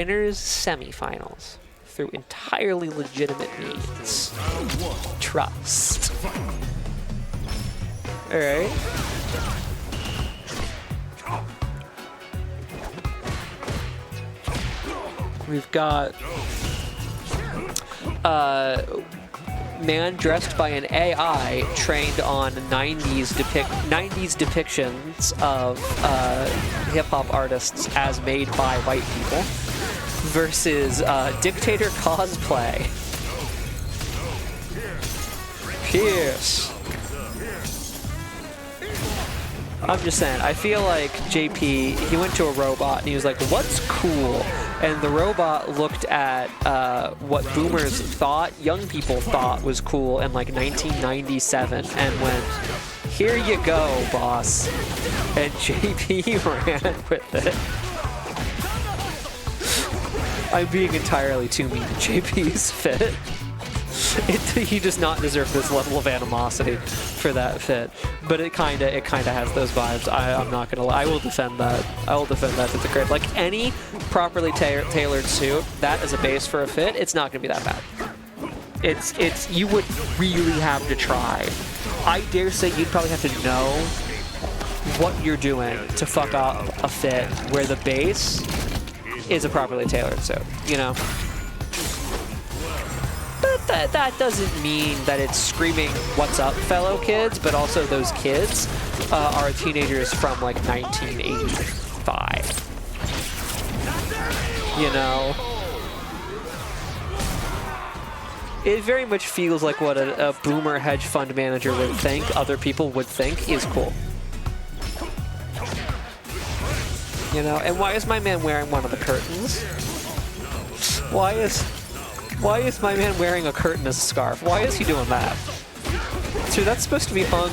winners semifinals through entirely legitimate means. Trust. All right. We've got man dressed by an AI trained on 90s depictions of hip-hop artists as made by white people versus dictator cosplay. Pierce. I'm just saying, I feel like JP, he went to a robot and he was like, what's cool? And the robot looked at what boomers thought, young people thought was cool in like 1997 and went, here you go, boss. And JP ran with it. I'm being entirely too mean to JP's fit. He does not deserve this level of animosity for that fit, but it kinda has those vibes. I'm not gonna lie. I will defend that. I will defend that to the grave. Like any properly tailored suit, that is a base for a fit. It's not gonna be that bad. It's you would really have to try. I dare say you'd probably have to know what you're doing to fuck up a fit where the base is a properly tailored suit. You know. But that doesn't mean that it's screaming, what's up, fellow kids, but also those kids are teenagers from, like, 1985. You know? It very much feels like what a boomer hedge fund manager would think, other people would think, is cool. You know? And why is my man wearing one of the curtains? Why is my man wearing a curtain as a scarf? Why is he doing that? So that's supposed to be hung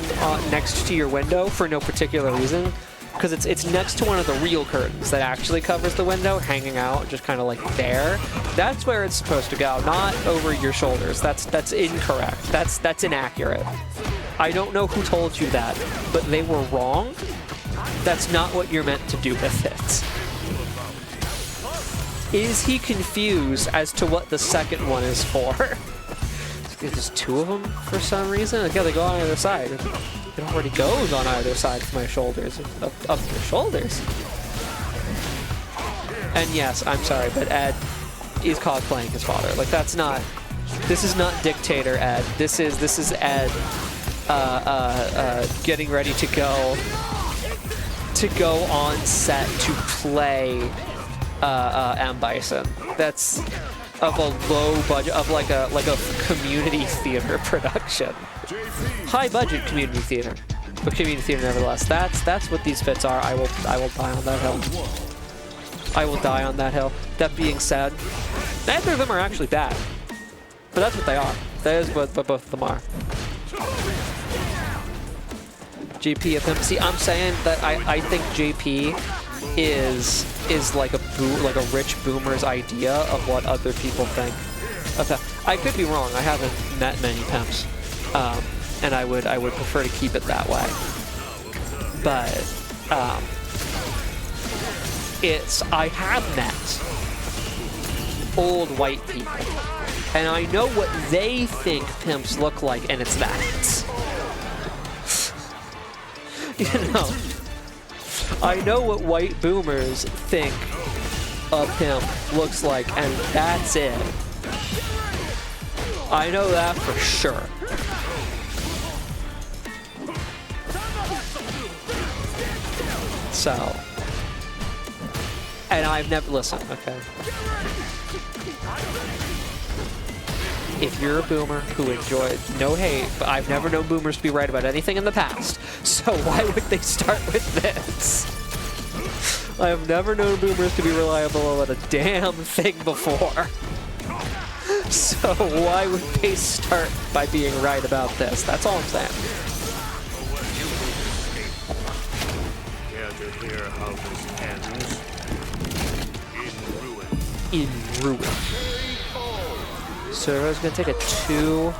next to your window for no particular reason, because it's next to one of the real curtains that actually covers the window, hanging out, just kind of like there. That's where it's supposed to go, not over your shoulders. That's incorrect. That's inaccurate. I don't know who told you that, but they were wrong. That's not what you're meant to do with it. Is he confused as to what the second one is for? There's two of them for some reason? Like, yeah, they go on either side. It already goes on either side of my shoulders, of your shoulders. And yes, I'm sorry, but Ed is cosplaying his father. Like, that's not... This is not Dictator Ed. This is Ed getting ready to go on set to play M. Bison. That's of a low budget, of like a community theater production. High budget community theater, but community theater nevertheless. That's what these fits are. I will die on that hill. I will die on that hill. That being said, neither of them are actually bad, but that's what they are. That is what both of them are. JP of him. See, I'm saying that I think JP is like a rich boomer's idea of what other people think. I could be wrong. I haven't met many pimps, and I would prefer to keep it that way. But I have met old white people, and I know what they think pimps look like, and it's that. You know. I know what white boomers think a pimp looks like, and that's it. I know that for sure. So, and I've never, listen, okay. If you're a boomer who enjoyed, no hate, but I've never known boomers to be right about anything in the past, so why would they start with this? I have never known boomers to be reliable about a damn thing before. So why would they start by being right about this? That's all I'm saying. Care to hear how this ends? In ruin. Servo's gonna take a 2-0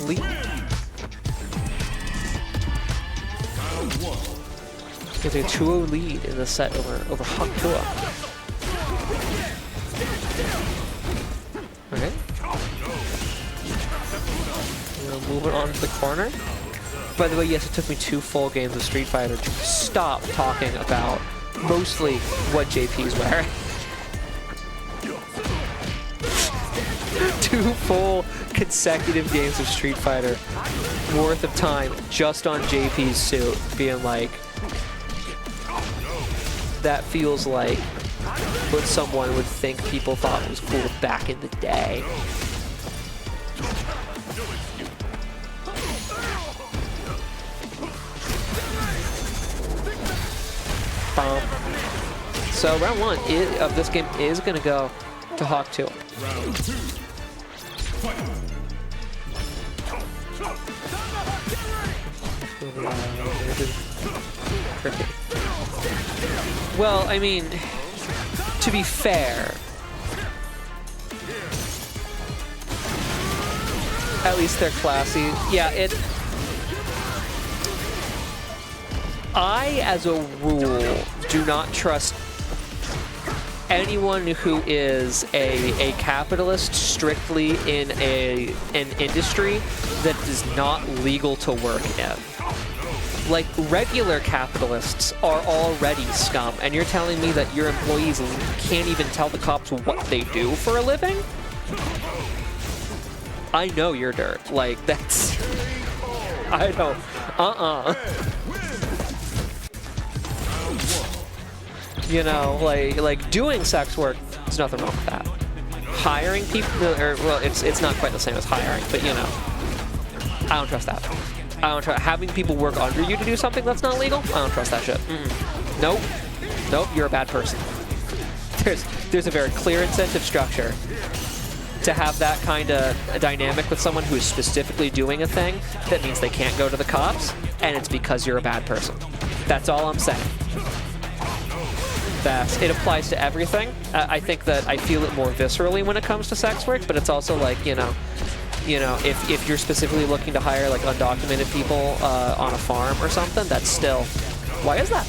lead. Gonna take a 2-0 lead in the set over Hakua. moving on to the corner. By the way, yes, it took me 2 full games of Street Fighter to stop talking about mostly what JP's wearing. 2 full consecutive games of Street Fighter worth of time just on JP's suit, being like, that feels like what someone would think people thought was cool back in the day. So round 1 of this game is going to go to Hawk 2. Round 2. Fight. Well, I mean, to be fair, at least they're classy. Yeah, I, as a rule, do not trust anyone who is a capitalist strictly in an industry that is not legal to work in. Like, regular capitalists are already scum, and you're telling me that your employees can't even tell the cops what they do for a living? I know you're dirt. Like, that's... I don't... You know, like doing sex work, there's nothing wrong with that. Hiring people, or, well, it's not quite the same as hiring, but you know, I don't trust that. I don't trust having people work under you to do something that's not legal. I don't trust that shit. Nope, nope, you're a bad person. There's a very clear incentive structure to have that kind of dynamic with someone who is specifically doing a thing that means they can't go to the cops, and it's because you're a bad person. That's all I'm saying. It applies to everything. I think that I feel it more viscerally when it comes to sex work, but it's also like, you know, if you're specifically looking to hire like undocumented people on a farm or something, that's still, why is that?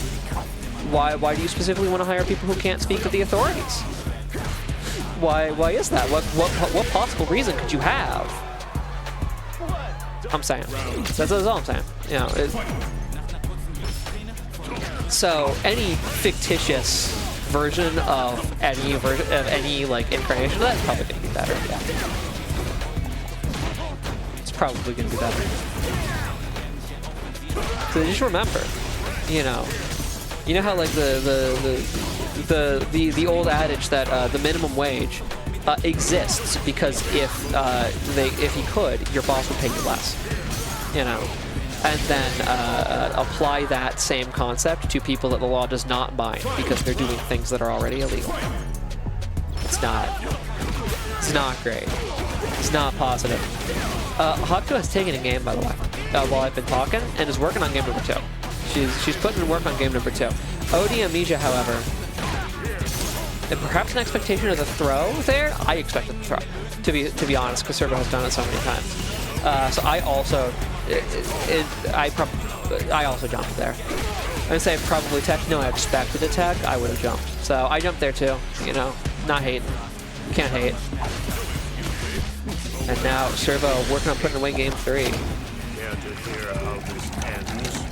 Why do you specifically want to hire people who can't speak to the authorities? Why is that? What possible reason could you have? I'm saying. That's all I'm saying. You know. So any fictitious version of any like incarnation of that is probably going to be better. Yeah. It's probably going to be better. So just remember, you know how like the old adage that the minimum wage exists because if he could, your boss would pay you less. You know. And then apply that same concept to people that the law does not bind because they're doing things that are already illegal. It's not great. It's not positive. Hawk 2 has taken a game, by the way, while I've been talking, and is working on game number 2. She's putting in work on game number 2. OD Amnesia, however, and perhaps an expectation of the throw there. I expected the throw, to be honest, because Servo has done it so many times. So I also. I also jumped there. I'm gonna say probably tech. No, I expected a tech. I would have jumped. So I jumped there too. You know, not hating. Can't hate. And now Servo working on putting away game 3. Care to hear how this ends?